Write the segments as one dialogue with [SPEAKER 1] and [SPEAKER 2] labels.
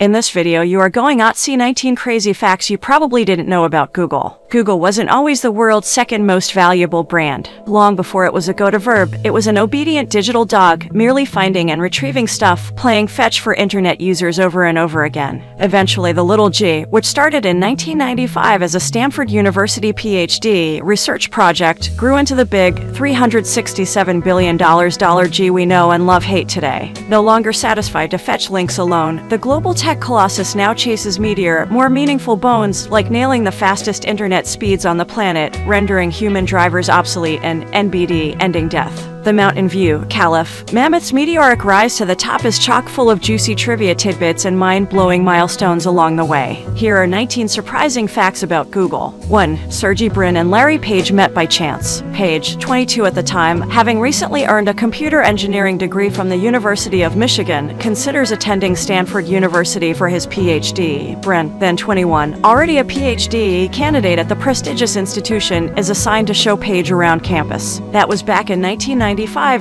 [SPEAKER 1] In this video, you are going to see 19 crazy facts you probably didn't know about Google. Google wasn't always the world's second most valuable brand. Long before it was a go-to-verb, it was an obedient digital dog, merely finding and retrieving stuff, playing fetch for internet users over and over again. Eventually, the little G, which started in 1995 as a Stanford University Ph.D. research project, grew into the big $367 billion G we know and love-hate today. No longer satisfied to fetch links alone, the global tech colossus now chases meatier, more meaningful bones, like nailing the fastest internet speeds on the planet, rendering human drivers obsolete, and NBD, ending death. The Mountain View, Caliph. Mammoth's meteoric rise to the top is chock full of juicy trivia tidbits and mind-blowing milestones along the way. Here are 19 surprising facts about Google. 1. Sergey Brin and Larry Page met by chance. Page, 22 at the time, having recently earned a computer engineering degree from the University of Michigan, considers attending Stanford University for his Ph.D. Brin, then 21, already a Ph.D. candidate at the prestigious institution, is assigned to show Page around campus. That was back in 1995,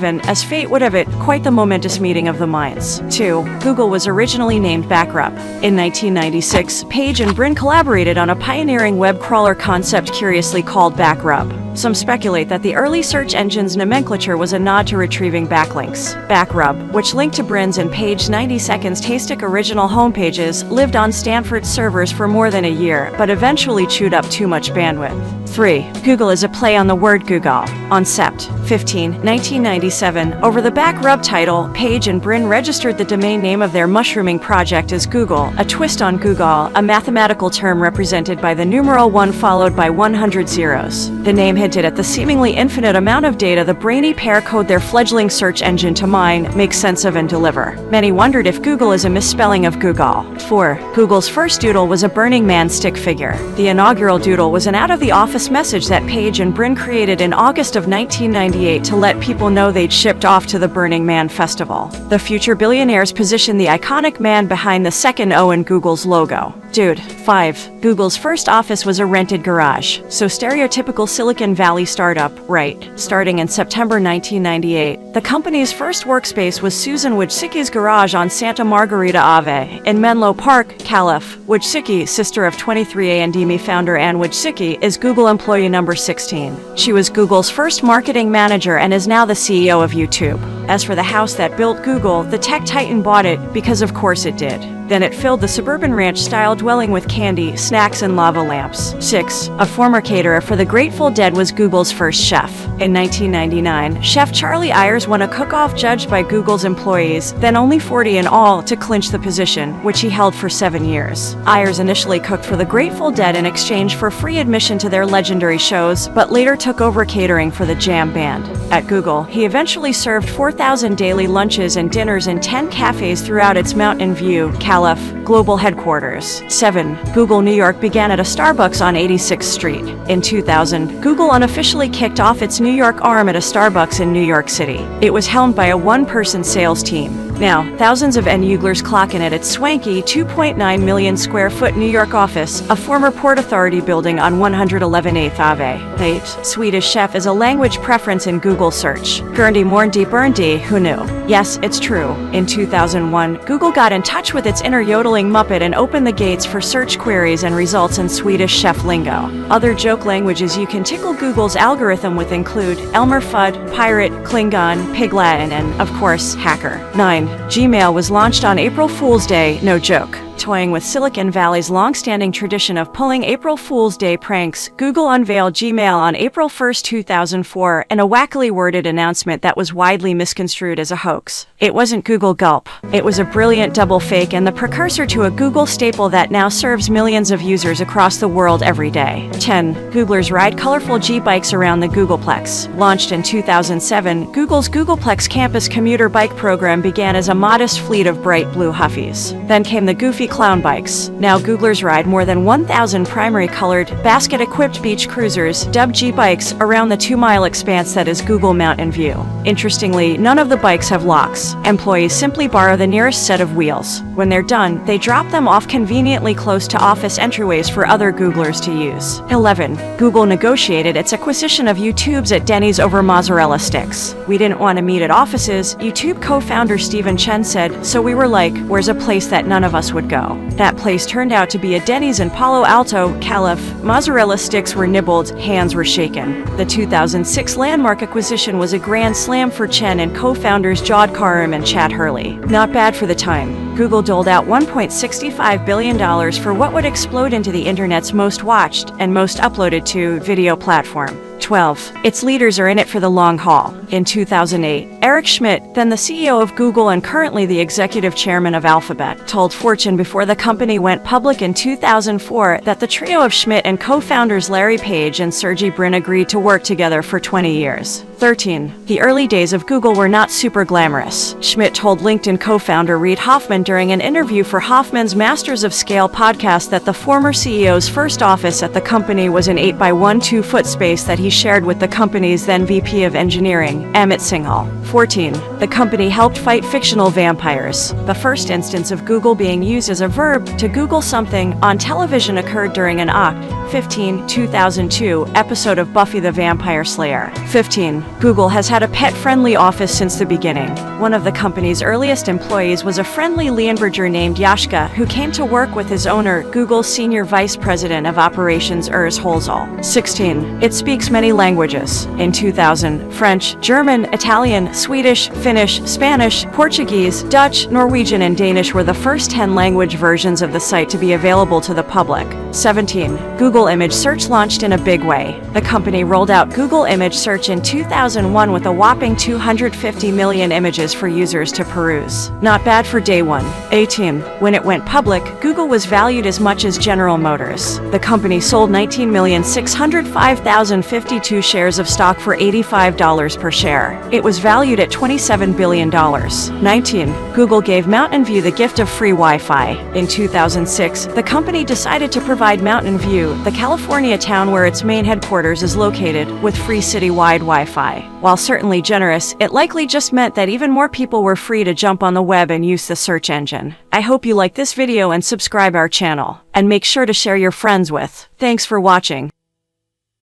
[SPEAKER 1] and, as fate would have it, quite the momentous meeting of the minds. 2. Google was originally named Backrub. In 1996, Page and Brin collaborated on a pioneering web crawler concept curiously called Backrub. Some speculate that the early search engine's nomenclature was a nod to retrieving backlinks. Backrub, which linked to Brin's and Page's 90-second tastic original homepages, lived on Stanford servers for more than a year, but eventually chewed up too much bandwidth. 3. Google is a play on the word Google. On Sept. 15, 1997, over the Backrub title, Page and Brin registered the domain name of their mushrooming project as Google, a twist on Google, a mathematical term represented by the numeral 1 followed by 100 zeros. The name hinted at the seemingly infinite amount of data the brainy pair code their fledgling search engine to mine, make sense of, and deliver. Many wondered if Google is a misspelling of Google. 4. Google's first doodle was a Burning Man stick figure. The inaugural doodle was an out-of-the-office message that Page and Brin created in August of 1998 to let people know they'd shipped off to the Burning Man festival. The future billionaires positioned the iconic man behind the second O in Google's logo. Dude. 5. Google's first office was a rented garage. So stereotypical Silicon Valley startup, right. Starting in September 1998, the company's first workspace was Susan Wojcicki's garage on Santa Margarita Ave in Menlo Park, Caliph. Wojcicki, sister of 23andMe founder Ann Wojcicki, is Google employee number 16. She was Google's first marketing manager and is now the CEO of YouTube. As for the house that built Google, the tech titan bought it because of course it did. Then it filled the suburban ranch-style dwelling with candy, snacks, and lava lamps. 6. A former caterer for the Grateful Dead was Google's first chef. In 1999, Chef Charlie Ayers won a cook-off judged by Google's employees, then only 40 in all, to clinch the position, which he held for 7 years. Ayers initially cooked for the Grateful Dead in exchange for free admission to their legendary shows, but later took over catering for the Jam Band. At Google, he eventually served 4,000 daily lunches and dinners in 10 cafes throughout its Mountain View, Caliph, global headquarters. 7. Google New York began at a Starbucks on 86th Street. In 2000, Google unofficially kicked off its New York arm at a Starbucks in New York City. It was helmed by a one-person sales team. Now, thousands of end-users clock in at its swanky 2.9 million square foot New York office, a former Port Authority building on 111 8th Ave. 8. Swedish chef is a language preference in Google search. Gurndi Morndi Burndi, who knew? Yes, it's true. In 2001, Google got in touch with its inner yodeling Muppet and opened the gates for search queries and results in Swedish chef lingo. Other joke languages you can tickle Google's algorithm with include Elmer Fudd, Pirate, Klingon, Pig Latin, and, of course, Hacker. 9. Gmail was launched on April Fool's Day, no joke. Toying with Silicon Valley's long-standing tradition of pulling April Fool's Day pranks, Google unveiled Gmail on April 1, 2004, in a wackily worded announcement that was widely misconstrued as a hoax. It wasn't Google Gulp. It was a brilliant double fake and the precursor to a Google staple that now serves millions of users across the world every day. 10. Googlers ride colorful G-bikes around the Googleplex. Launched in 2007, Google's Googleplex campus commuter bike program began as a modest fleet of bright blue Huffies. Then came the goofy clown bikes. Now Googlers ride more than 1,000 primary-colored, basket-equipped beach cruisers, dubbed G-bikes, around the 2-mile expanse that is Google Mountain View. Interestingly, none of the bikes have locks. Employees simply borrow the nearest set of wheels. When they're done, they drop them off conveniently close to office entryways for other Googlers to use. 11. Google negotiated its acquisition of YouTube's at Denny's over mozzarella sticks. We didn't want to meet at offices, YouTube co-founder Stephen Chen said, so we were like, where's a place that none of us would ago. That place turned out to be a Denny's in Palo Alto, Calif. Mozzarella sticks were nibbled, hands were shaken. The 2006 landmark acquisition was a grand slam for Chen and co-founders Jawed Karim and Chad Hurley. Not bad for the time. Google doled out $1.65 billion for what would explode into the internet's most watched and most uploaded to video platform. 12. Its leaders are in it for the long haul. In 2008, Eric Schmidt, then the CEO of Google and currently the executive chairman of Alphabet, told Fortune before the company went public in 2004 that the trio of Schmidt and co-founders Larry Page and Sergey Brin agreed to work together for 20 years. 13. The early days of Google were not super glamorous. Schmidt told LinkedIn co-founder Reid Hoffman during an interview for Hoffman's Masters of Scale podcast that the former CEO's first office at the company was an 8x12 foot space that he shared with the company's then VP of Engineering, Amit Singhal. 14. The company helped fight fictional vampires. The first instance of Google being used as a verb to Google something on television occurred during an Oct. 15, 2002 episode of Buffy the Vampire Slayer. 15. Google has had a pet-friendly office since the beginning. One of the company's earliest employees was a friendly Leonberger named Yashka, who came to work with his owner, Google's senior vice president of operations Urs Holzal. 16. It speaks many languages. In 2000, French, German, Italian, Swedish, Finnish, Spanish, Portuguese, Dutch, Norwegian, and Danish were the first 10 language versions of the site to be available to the public. 17. Google Image Search launched in a big way. The company rolled out Google Image Search in 2001 with a whopping 250 million images for users to peruse. Not bad for day one. 18. When it went public, Google was valued as much as General Motors. The company sold 19,605,052 shares of stock for $85 per share. It was valued at $27 billion. 19. Google gave Mountain View the gift of free Wi-Fi. In 2006, the company decided to provide Mountain View, the California town where its main headquarters is located, with free city-wide Wi-Fi. While certainly generous, it likely just meant that even more people were free to jump on the web and use the search engine. I hope you like this video and subscribe our channel. And make sure to share your friends with. Thanks for watching.